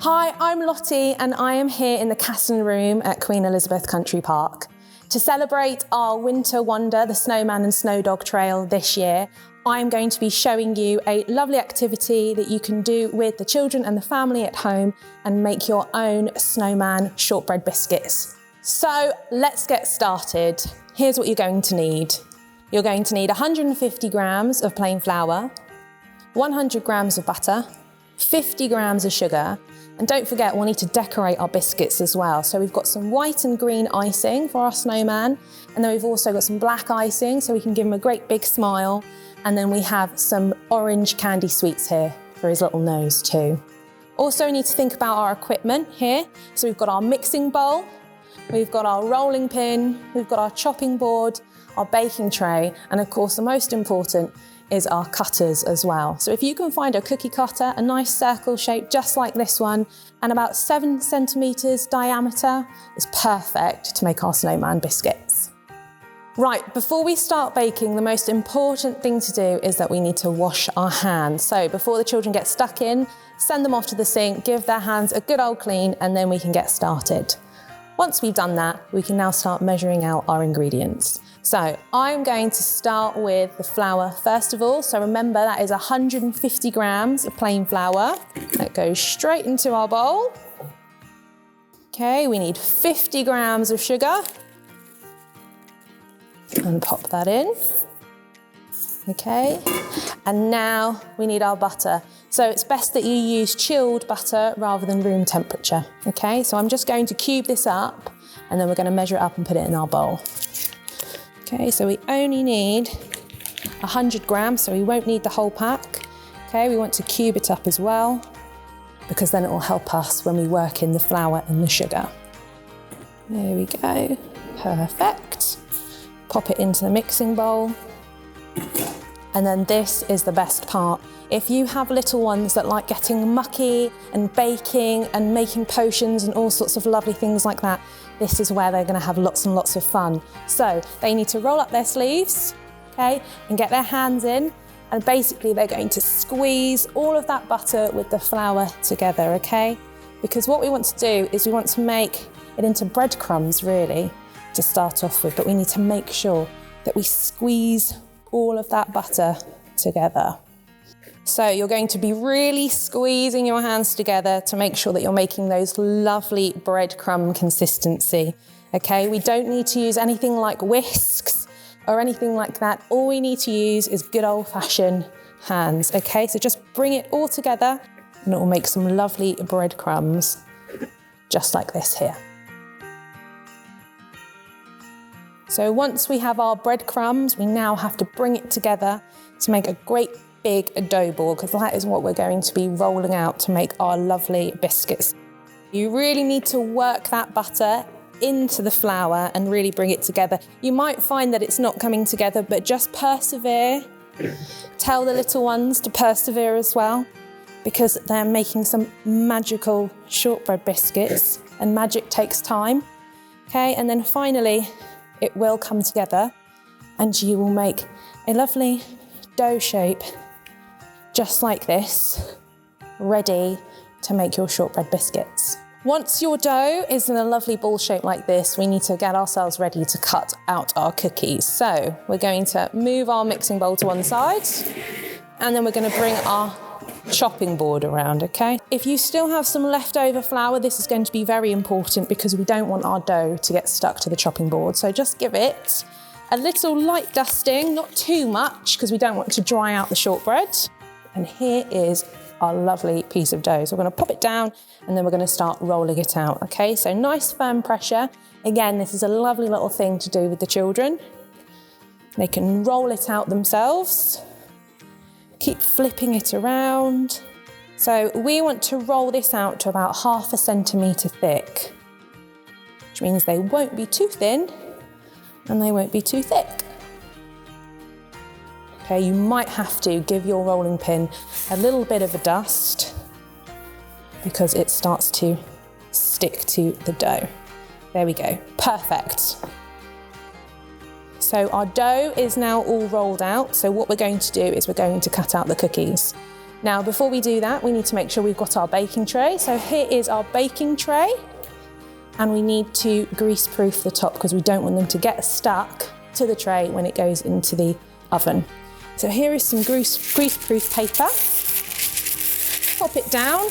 Hi, I'm Lottie and I am here in the Castle Room at Queen Elizabeth Country Park. To celebrate our winter wonder, the Snowman and Snowdog Trail this year, I'm going to be showing you a lovely activity that you can do with the children and the family at home and make your own Snowman Shortbread Biscuits. So let's get started. Here's what you're going to need. You're going to need 150 grams of plain flour, 100 grams of butter, 50 grams of sugar, and don't forget we'll need to decorate our biscuits as well. So we've got some white and green icing for our snowman, and then we've also got some black icing so we can give him a great big smile, and then we have some orange candy sweets here for his little nose too. Also we need to think about our equipment here. So we've got our mixing bowl, we've got our rolling pin, we've got our chopping board, our baking tray, and of course the most important is our cutters as well. So if you can find a cookie cutter, a nice circle shape just like this one, and about 7 centimetres diameter is perfect to make our snowman biscuits. Right, before we start baking, the most important thing to do is that we need to wash our hands. So before the children get stuck in, send them off to the sink, give their hands a good old clean, and then we can get started. Once we've done that, we can now start measuring out our ingredients. So I'm going to start with the flour first of all. So remember that is 150 grams of plain flour. That goes straight into our bowl. Okay, we need 50 grams of sugar. And pop that in. Okay, and now we need our butter. So it's best that you use chilled butter rather than room temperature. Okay, so I'm just going to cube this up and then we're going to measure it up and put it in our bowl. Okay, so we only need 100 grams, so we won't need the whole pack. Okay, we want to cube it up as well, because then it will help us when we work in the flour and the sugar. There we go, perfect. Pop it into the mixing bowl. And then this is the best part. If you have little ones that like getting mucky and baking and making potions and all sorts of lovely things like that, this is where they're going to have lots and lots of fun. So they need to roll up their sleeves, okay, and get their hands in, and basically they're going to squeeze all of that butter with the flour together, okay? Because what we want to do is we want to make it into breadcrumbs really to start off with, but we need to make sure that we squeeze all of that butter together. So you're going to be really squeezing your hands together to make sure that you're making those lovely breadcrumb consistency. Okay, we don't need to use anything like whisks or anything like that. All we need to use is good old-fashioned hands. Okay, so just bring it all together and it will make some lovely breadcrumbs, just like this here. So once we have our breadcrumbs, we now have to bring it together to make a great big dough ball, because that is what we're going to be rolling out to make our lovely biscuits. You really need to work that butter into the flour and really bring it together. You might find that it's not coming together, but just persevere. Tell the little ones to persevere as well, because they're making some magical shortbread biscuits and magic takes time. Okay, and then finally it will come together and you will make a lovely dough shape just like this, ready to make your shortbread biscuits. Once your dough is in a lovely ball shape like this, we need to get ourselves ready to cut out our cookies. So we're going to move our mixing bowl to one side, and then we're going to bring our chopping board around, okay? If you still have some leftover flour, this is going to be very important because we don't want our dough to get stuck to the chopping board. So just give it a little light dusting, not too much, because we don't want to dry out the shortbread. And here is our lovely piece of dough. So we're going to pop it down and then we're going to start rolling it out, okay? So nice firm pressure. Again, this is a lovely little thing to do with the children. They can roll it out themselves. Keep flipping it around. So we want to roll this out to about 1/2 centimetre thick, which means they won't be too thin and they won't be too thick. Okay, you might have to give your rolling pin a little bit of a dust because it starts to stick to the dough. There we go, perfect. So our dough is now all rolled out. So what we're going to do is we're going to cut out the cookies. Now, before we do that, we need to make sure we've got our baking tray. So here is our baking tray, and we need to grease-proof the top because we don't want them to get stuck to the tray when it goes into the oven. So here is some grease-proof paper. Pop it down.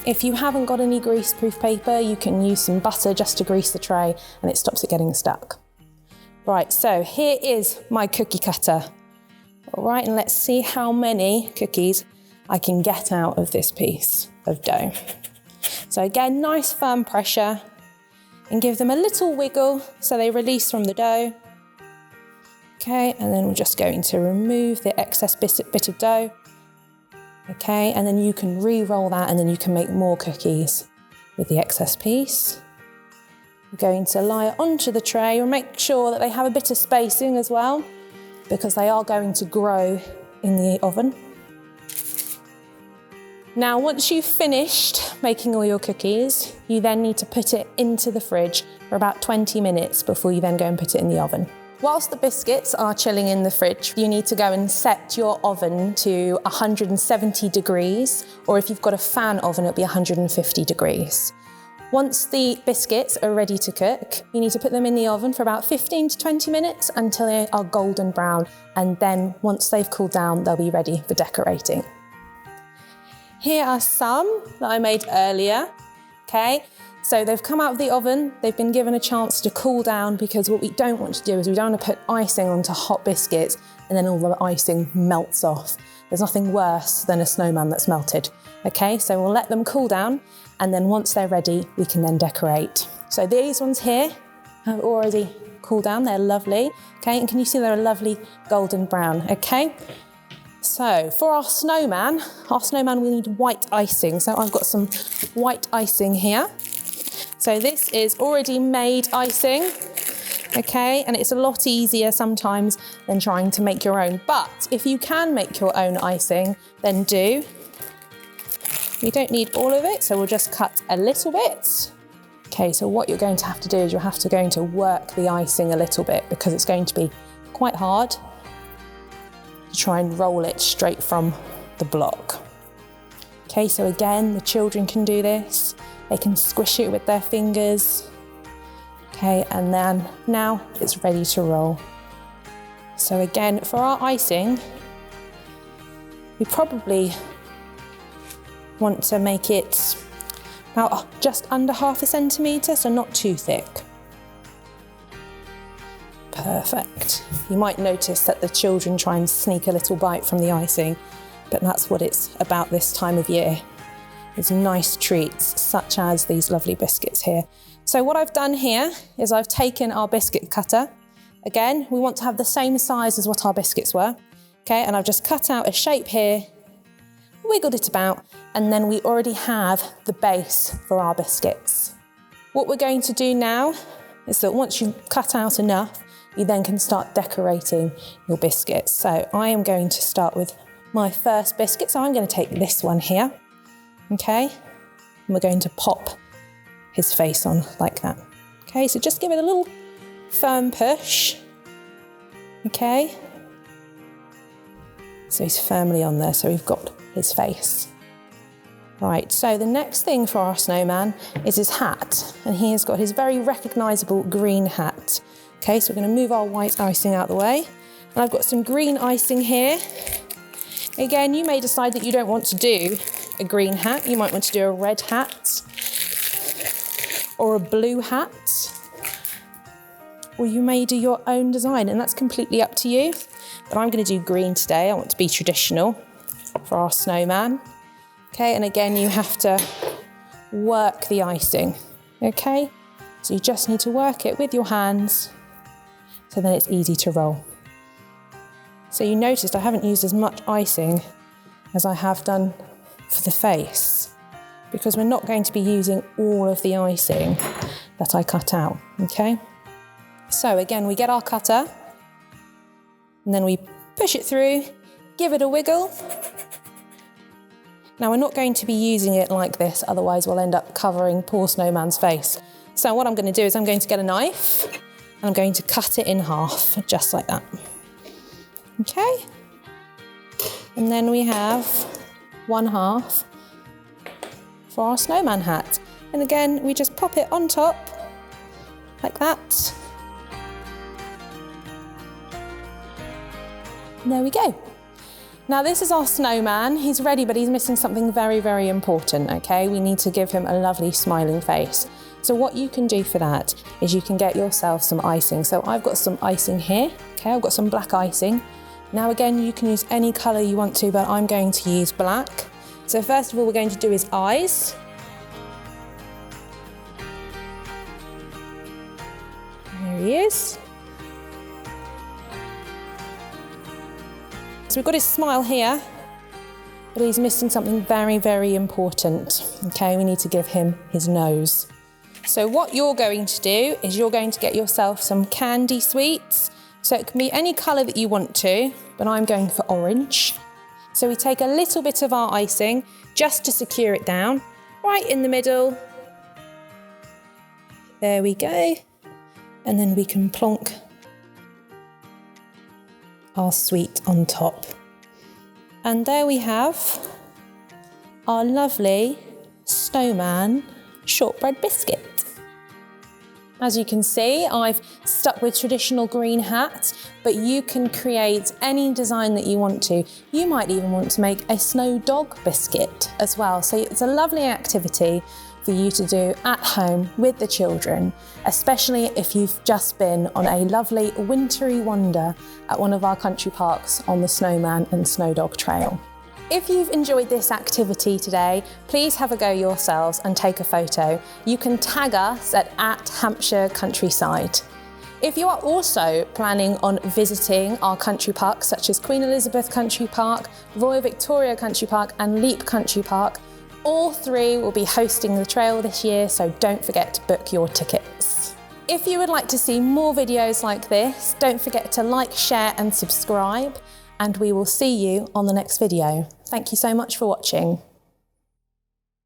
If you haven't got any grease-proof paper, you can use some butter just to grease the tray and it stops it getting stuck. Right, so here is my cookie cutter. All right, and let's see how many cookies I can get out of this piece of dough. So again, nice firm pressure and give them a little wiggle so they release from the dough. Okay, and then we're just going to remove the excess bit of dough. Okay, and then you can re-roll that and then you can make more cookies with the excess piece. We're going to lie it onto the tray and make sure that they have a bit of spacing as well, because they are going to grow in the oven. Now, once you've finished making all your cookies, you then need to put it into the fridge for about 20 minutes before you then go and put it in the oven. Whilst the biscuits are chilling in the fridge, you need to go and set your oven to 170 degrees, or if you've got a fan oven, it'll be 150 degrees. Once the biscuits are ready to cook, you need to put them in the oven for about 15 to 20 minutes until they are golden brown. And then once they've cooled down, they'll be ready for decorating. Here are some that I made earlier, okay? So they've come out of the oven, they've been given a chance to cool down, because what we don't want to do is we don't want to put icing onto hot biscuits and then all the icing melts off. There's nothing worse than a snowman that's melted, okay? So we'll let them cool down, and then once they're ready, we can then decorate. So these ones here have already cooled down, they're lovely, okay? And can you see they're a lovely golden brown, okay? So for our snowman we need white icing. So I've got some white icing here. So this is already made icing, okay? And it's a lot easier sometimes than trying to make your own. But if you can make your own icing, then do. You don't need all of it, so we'll just cut a little bit. Okay, so what you're going to have to do is you're going to work the icing a little bit, because it's going to be quite hard to try and roll it straight from the block. Okay, so again, the children can do this. They can squish it with their fingers. Okay, and then now it's ready to roll. So again, for our icing, we probably want to make it about just under 1/2 centimetre, so not too thick. Perfect. You might notice that the children try and sneak a little bite from the icing, but that's what it's about this time of year. There's nice treats, such as these lovely biscuits here. So what I've done here is I've taken our biscuit cutter. Again, we want to have the same size as what our biscuits were. Okay, and I've just cut out a shape here, wiggled it about, and then we already have the base for our biscuits. What we're going to do now is that once you've cut out enough, you then can start decorating your biscuits. So I am going to start with my first biscuit. So I'm going to take this one here, okay? And we're going to pop his face on like that. Okay, so just give it a little firm push, okay? So he's firmly on there, so we've got his face. Right, so the next thing for our snowman is his hat, and he has got his very recognisable green hat. Okay, so we're going to move our white icing out of the way, and I've got some green icing here. Again, you may decide that you don't want to do a green hat. You might want to do a red hat or a blue hat, or you may do your own design, and that's completely up to you. But I'm going to do green today. I want to be traditional for our snowman. Okay, and again, you have to work the icing, okay? So you just need to work it with your hands, so then it's easy to roll. So you noticed I haven't used as much icing as I have done for the face, because we're not going to be using all of the icing that I cut out, okay? So again, we get our cutter, and then we push it through, give it a wiggle. Now we're not going to be using it like this, otherwise we'll end up covering poor snowman's face. So what I'm going to do is I'm going to get a knife, and I'm going to cut it in half, just like that. Okay? And then we have 1/2 for our snowman hat. And again, we just pop it on top, like that. And there we go. Now this is our snowman. He's ready, but he's missing something very, very important, okay? We need to give him a lovely smiling face. So what you can do for that is you can get yourself some icing. So I've got some icing here, okay? I've got some black icing. Now again, you can use any colour you want to, but I'm going to use black. So first of all, we're going to do his eyes. There he is. So we've got his smile here, but he's missing something very, very important. Okay, we need to give him his nose. So what you're going to do is you're going to get yourself some candy sweets. So it can be any colour that you want to, but I'm going for orange. So we take a little bit of our icing just to secure it down, right in the middle. There we go. And then we can plonk our sweet on top. And there we have our lovely Snowman Shortbread Biscuit. As you can see, I've stuck with traditional green hats, but you can create any design that you want to. You might even want to make a snow dog biscuit as well. So it's a lovely activity for you to do at home with the children, especially if you've just been on a lovely wintry wander at one of our country parks on the Snowman and Snowdog Trail. If you've enjoyed this activity today, please have a go yourselves and take a photo. You can tag us at Hampshire Countryside. If you are also planning on visiting our country parks such as Queen Elizabeth Country Park, Royal Victoria Country Park and Leap Country Park, all three will be hosting the trail this year, so don't forget to book your tickets. If you would like to see more videos like this, don't forget to like, share and subscribe, and we will see you on the next video. Thank you so much for watching.